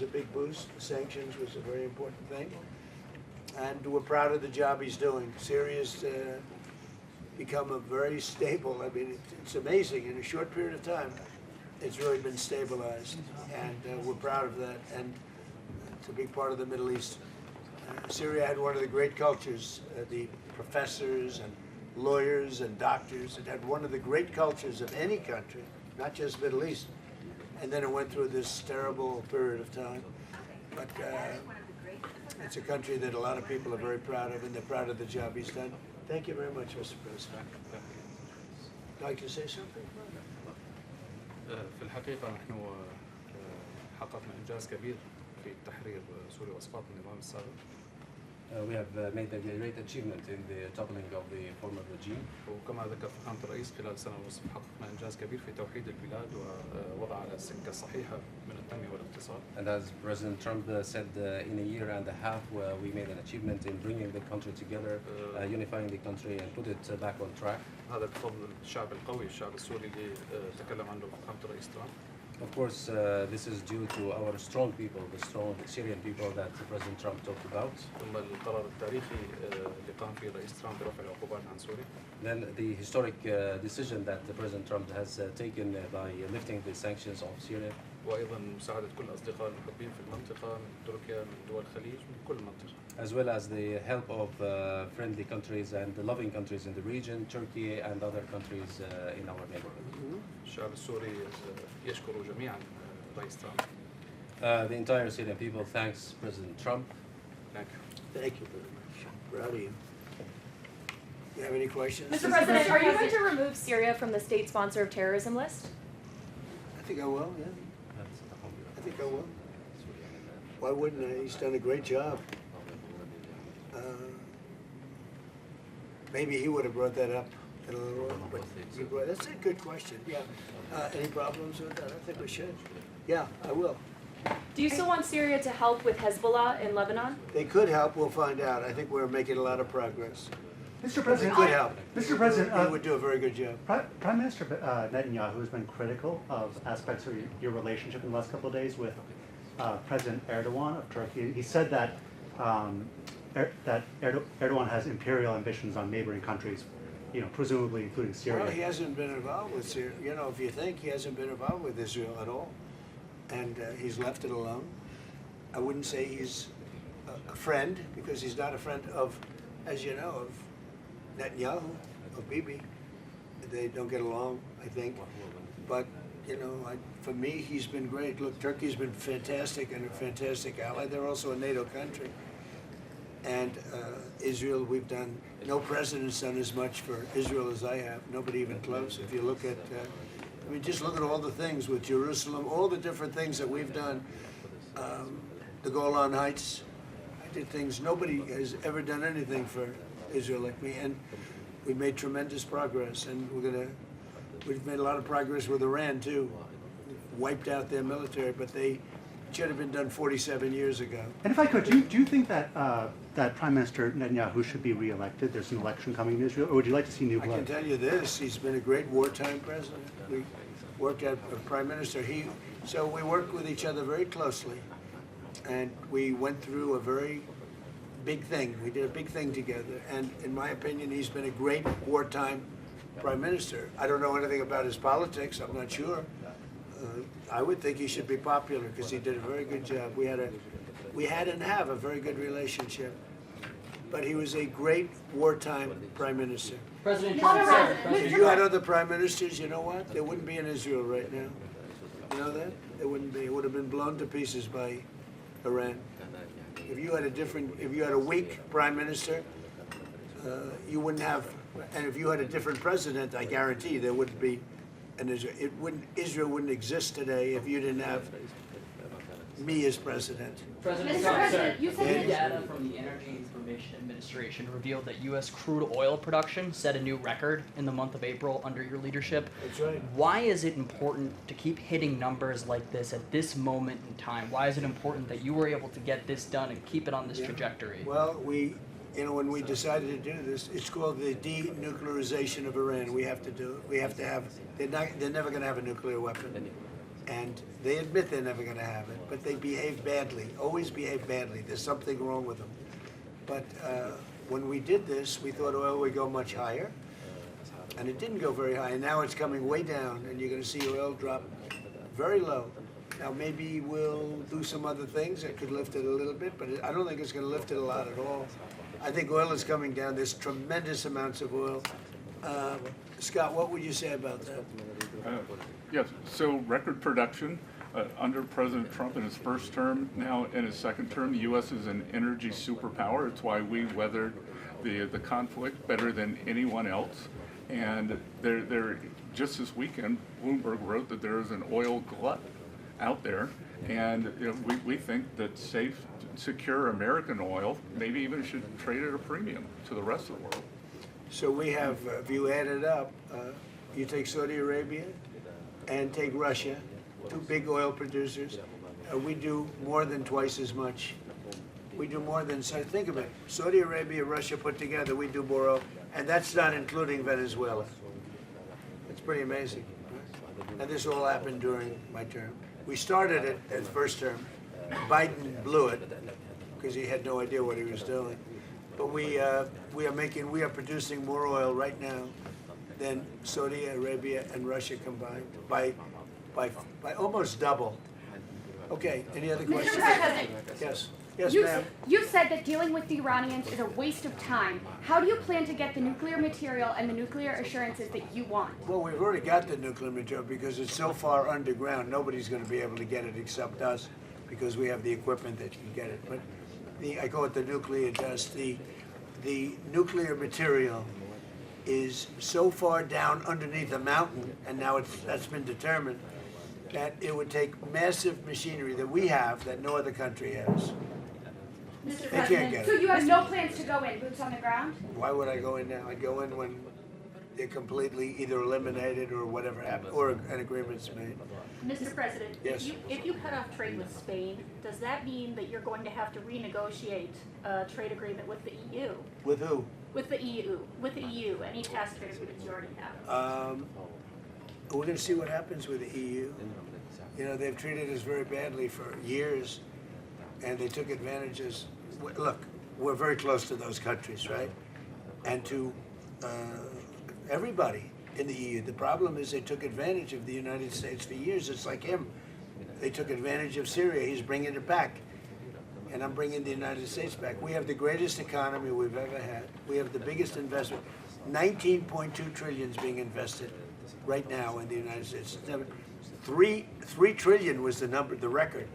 was a big boost. The sanctions was a very important thing. And we're proud of the job he's doing. Syria's become a very stable, I mean, it's amazing. In a short period of time, it's really been stabilized. And we're proud of that. And it's a big part of the Middle East. Syria had one of the great cultures, the professors and lawyers and doctors. It had one of the great cultures of any country, not just Middle East. And then it went through this terrible period of time. But it's a country that a lot of people are very proud of, and they're proud of the job he's done. Thank you very much, Mr. President. Like to say something? في الحقيقة نحن حققنا إنجاز كبير في تحرير سوريا وإسقاط النظام السابق. We have made a great achievement in the toppling of the former regime. وكما ذكر فخامة الرئيس خلال سنة ونصف حققنا إنجاز كبير في توحيد البلاد ووضع على السكة الصحيحة من التنمية والاقتصاد. And as President Trump said, in a year and a half, we made an achievement in bringing the country together, unifying the country and put it back on track. هذا بفضل الشعب القوي، الشعب السوري اللي تكلم عنه فخامة الرئيس ترامب. Of course, this is due to our strong people, the strong Syrian people that President Trump talked about. ثم القرار التاريخي اللي قام فيه الرئيس ترامب برفع العقوبات عن سوريا. Then the historic decision that President Trump has taken by lifting the sanctions of Syria. وأيضا مساعدة كل الأصدقاء المحبين في المنطقة من تركيا من دول الخليج من كل المنطقة. As well as the help of friendly countries and the loving countries in the region, Turkey and other countries in our neighborhood. الشعب السوري يشكر جميعا الرئيس ترامب. The entire Syrian people thanks President Trump. Thank you. Thank you very much. Proud of you. You have any questions? Mr. President, are you going to remove Syria from the state sponsor of terrorism list? I think I will, yeah. I think I will. Why wouldn't I? He's done a great job. Maybe he would have brought that up in a little while, but that's a good question, yeah. Any problems with that? I think we should. Yeah, I will. Do you still want Syria to help with Hezbollah in Lebanon? They could help, we'll find out. I think we're making a lot of progress. Mr. President, They could help. Mr. President, He would do a very good job. Prime Minister Netanyahu has been critical of aspects of your relationship in the last couple of days with President Erdoğan of Turkey. He said that Erdoğan has imperial ambitions on neighboring countries, presumably including Syria. Well, he hasn't been involved with Syria. If you think, he hasn't been involved with Israel at all. And he's left it alone. I wouldn't say he's a friend, because he's not a friend of, as you know, of Netanyahu, of Bibi. They don't get along, I think. But, for me, he's been great. Look, Turkey's been fantastic and a fantastic ally. They're also a NATO country. And Israel, we've done, no president's done as much for Israel as I have. Nobody even close. If you look at, just look at all the things with Jerusalem, all the different things that we've done. The Golan Heights, I did things, nobody has ever done anything for Israel like me. And we made tremendous progress. And we've made a lot of progress with Iran too. Wiped out their military, but they should have been done 47 years ago. And if I could, do you think that that Prime Minister Netanyahu should be re-elected? There's an election coming in Israel, or would you like to see new blood? I can tell you this: he's been a great wartime president. We worked as a prime minister. So we worked with each other very closely, and we went through a very big thing. We did a big thing together, and in my opinion, he's been a great wartime prime minister. I don't know anything about his politics. I'm not sure. I would think he should be popular because he did a very good job. We had and have a very good relationship. But he was a great wartime prime minister. President Trump said, If you had other prime ministers, you know what? There wouldn't be in Israel right now. You know that? There wouldn't be. It would have been blown to pieces by Iran. If you had a weak prime minister, you wouldn't have. And if you had a different president, I guarantee there wouldn't be. And Israel wouldn't exist today if you didn't have me as president. President Trump, sir, you said data from the Energy Information Administration revealed that U.S. crude oil production set a new record in the month of April under your leadership. That's right. Why is it important to keep hitting numbers like this at this moment in time? Why is it important that you were able to get this done and keep it on this trajectory? Well, when we decided to do this, it's called the denuclearization of Iran. We have to do it. We have to have. They're never going to have a nuclear weapon. And they admit they're never going to have it, but they behave badly, always behave badly. There's something wrong with them. But when we did this, we thought oil would go much higher, and it didn't go very high. And now it's coming way down, and you're going to see oil drop very low. Now maybe we'll do some other things that could lift it a little bit, but I don't think it's going to lift it a lot at all. I think oil is coming down. There's tremendous amounts of oil. Scott, what would you say about that? Yes, so record production under President Trump in his first term. Now in his second term, the U.S. is an energy superpower. It's why we weathered the conflict better than anyone else. And just this weekend, Bloomberg wrote that there is an oil glut out there. And we think that safe, secure American oil maybe even should trade at a premium to the rest of the world. So we have, if you add it up, you take Saudi Arabia and take Russia, two big oil producers, we do more than twice as much. We do more than, so think of it, Saudi Arabia, Russia put together, we do more oil, and that's not including Venezuela. It's pretty amazing. And this all happened during my term. We started it at first term. Biden blew it because he had no idea what he was doing. But we are producing more oil right now than Saudi Arabia and Russia combined by almost double. Okay, any other Mr. questions? President, Yes, yes, you, ma'am. you said that dealing with the Iranians is a waste of time. How do you plan to get the nuclear material and the nuclear assurances that you want? Well, we've already got the nuclear material because it's so far underground, nobody's going to be able to get it except us because we have the equipment that can get it. But I call it the nuclear dust. The nuclear material is so far down underneath a mountain, and now that's been determined, that it would take massive machinery that we have that no other country has. Mr. They can't get So it. you have no plans to go in, boots on the ground? Why would I go in now? I'd go in when they're completely either eliminated or whatever happened, or an agreement's made. Mr. President, Yes. if you cut off trade with Spain, does that mean that you're going to have to renegotiate a trade agreement with the EU? With who? With the EU, any past trade agreements you already have? We're going to see what happens with the EU. You know, they've treated us very badly for years, and they took advantages. Look, we're very close to those countries, right? And to everybody in the EU. The problem is they took advantage of the United States for years. It's like him. They took advantage of Syria. He's bringing it back. And I'm bringing the United States back. We have the greatest economy we've ever had. We have the biggest investment. 19.2 trillion is being invested right now in the United States. 3 trillion was the record.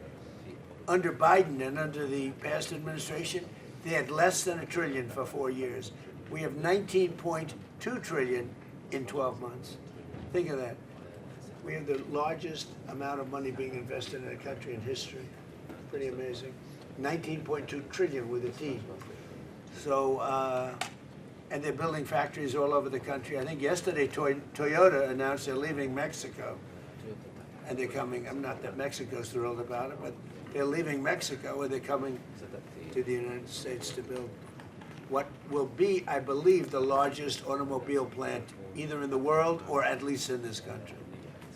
Under Biden and under the past administration, they had less than $1 trillion for 4 years. We have 19.2 trillion in 12 months. Think of that. We have the largest amount of money being invested in a country in history. Pretty amazing. 19.2 trillion with a T. So, and they're building factories all over the country. I think yesterday Toyota announced they're leaving Mexico. And they're coming, I'm not that Mexico's thrilled about it, but they're leaving Mexico and they're coming to the United States to build what will be, I believe, the largest automobile plant either in the world or at least in this country.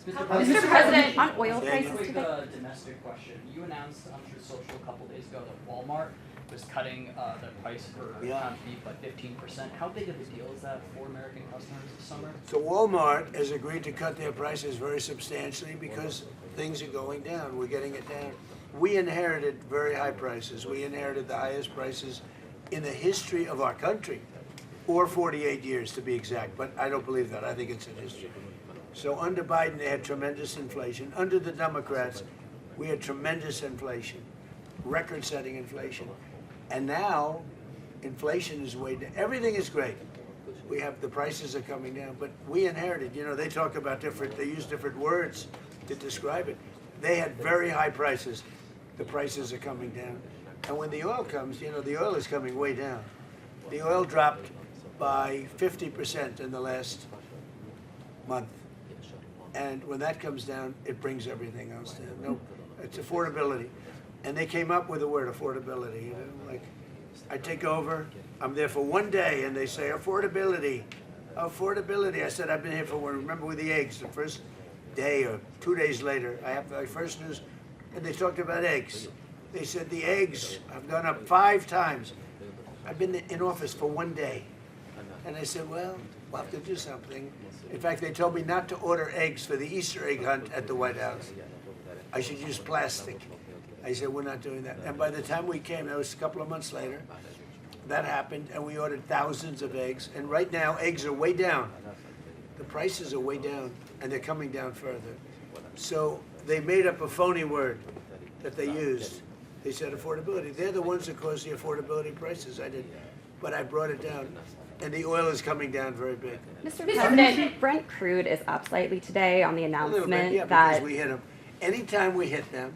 Mr. President, on oil Daniel? prices Quick today. domestic question. You announced on Truth Social a couple days ago that Walmart was cutting the price for Yeah. canned beef by 15%. How big of a deal is that for American customers this summer? So Walmart has agreed to cut their prices very substantially because things are going down. We're getting it down. We inherited very high prices. We inherited the highest prices in the history of our country, or 48 years to be exact, but I don't believe that. I think it's in history. So under Biden, they had tremendous inflation. Under the Democrats, we had tremendous inflation, record-setting inflation. And now, inflation is way down. Everything is great. We have, the prices are coming down, but we inherited, you know, they talk about they use different words to describe it. They had very high prices. The prices are coming down. And when the oil comes, you know, the oil is coming way down. The oil dropped by 50% in the last month. And when that comes down, it brings everything else down. No, it's affordability. And they came up with the word affordability, you know, like I take over, I'm there for 1 day, and they say affordability, affordability. I said, I've been here for one, remember with the eggs, the first day or 2 days later, I have my first news, and they talked about eggs. They said the eggs have gone up 5 times. I've been in office for 1 day. And I said, well, we'll have to do something. In fact, they told me not to order eggs for the Easter egg hunt at the White House. I should use plastic. I said, we're not doing that. And by the time we came, that was a couple of months later, that happened, and we ordered thousands of eggs. And right now, eggs are way down. The prices are way down, and they're coming down further. So they made up a phony word that they used. They said affordability. They're the ones that caused the affordability prices. I did, but I brought it down. And the oil is coming down very big. Mr. President, Brent crude is up slightly today on the A little announcement bit, yeah, that because we hit them. Anytime we hit them,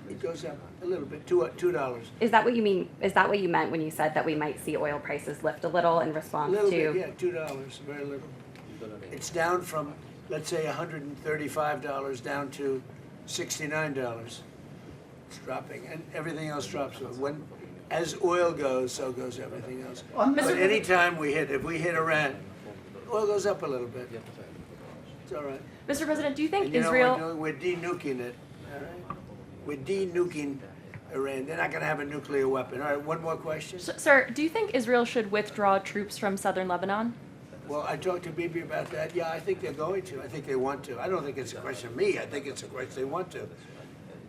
it goes up a little bit, $2. is that what you mean? Is that what you meant when you said that we might see oil prices lift a little in A response little to? bit, yeah, $2, very little. It's down from, let's say, $135 down to $69. It's dropping, and everything else drops. As oil goes, so goes everything else. But anytime we hit, if we hit Iran, oil goes up a little bit. It's all right. Mr. President, do you think And you know Israel? what we're doing? We're de-nuking it. All right. We're de-nuking Iran. They're not going to have a nuclear weapon. All right. One more question. Sir, do you think Israel should withdraw troops from southern Lebanon? Well, I talked to Bibi about that. Yeah, I think they're going to. I think they want to. I don't think it's a question of me. I think it's a question they want to.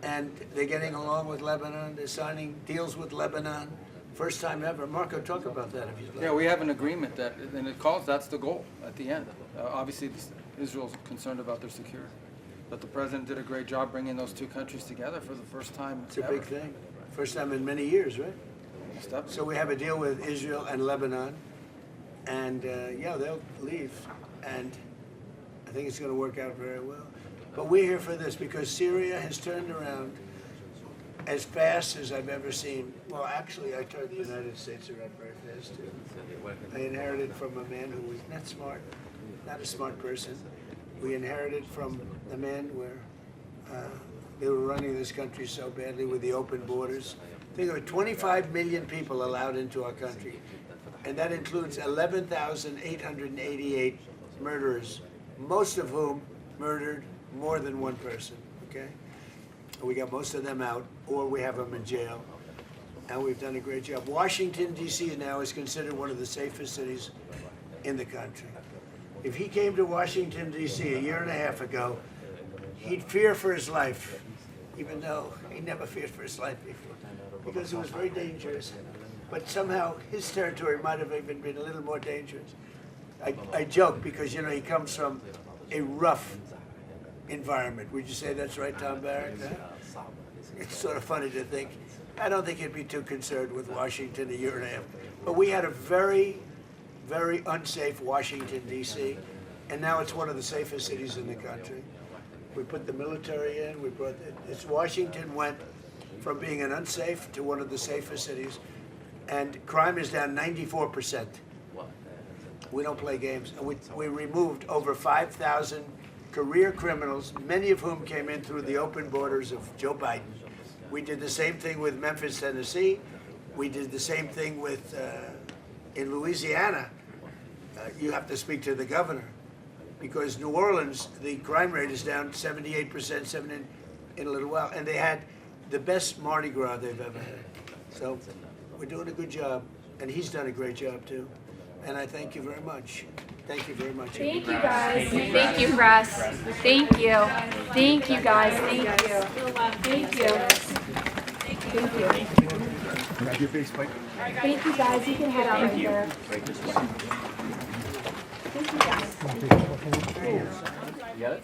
And they're getting along with Lebanon. They're signing deals with Lebanon. First time ever. Marco, talk about that if you'd like. Yeah, we have an agreement that, and it calls, that's the goal at the end. Obviously, Israel's concerned about their security. But the president did a great job bringing those two countries together for the first time It's a ever. big thing. First time in many years, right? Most definitely. So we have a deal with Israel and Lebanon. And yeah, they'll leave. And I think it's going to work out very well. But we're here for this because Syria has turned around as fast as I've ever seen. Well, actually, I turned the United States around very fast, too. I inherited from a man who was not smart, not a smart person. We inherited from the man where they were running this country so badly with the open borders. Think of it, 25 million people allowed into our country. And that includes 11,888 murderers, most of whom murdered more than one person, okay? And we got most of them out, or we have them in jail, and we've done a great job. Washington, D.C. now is considered one of the safest cities in the country. If he came to Washington, D.C. a year and a half ago, he'd fear for his life, even though he never feared for his life before, because it was very dangerous. But somehow his territory might have even been a little more dangerous. I joke because, you know, he comes from a rough environment. Would you say that's right, Tom Barrett? It's sort of funny to think. I don't think he'd be too concerned with Washington a year and a half. But we had a very, very unsafe Washington, D.C., and now it's one of the safest cities in the country. We put the military in. Washington went from being an unsafe to one of the safest cities, and crime is down 94%. We don't play games. And we removed over 5,000 career criminals, many of whom came in through the open borders of Joe Biden. We did the same thing with Memphis, Tennessee. We did the same thing with in Louisiana. You have to speak to the governor, because New Orleans, the crime rate is down 78% in a little while, and they had the best Mardi Gras they've ever had. So we're doing a good job, and he's done a great job too. And I thank you very much. Thank you very much. Thank you, guys. Thank you, press. Thank you. Thank you, guys. Thank you. Thank you. Thank you. Thank you, guys. You can head out right there. Thank you, guys. You got it?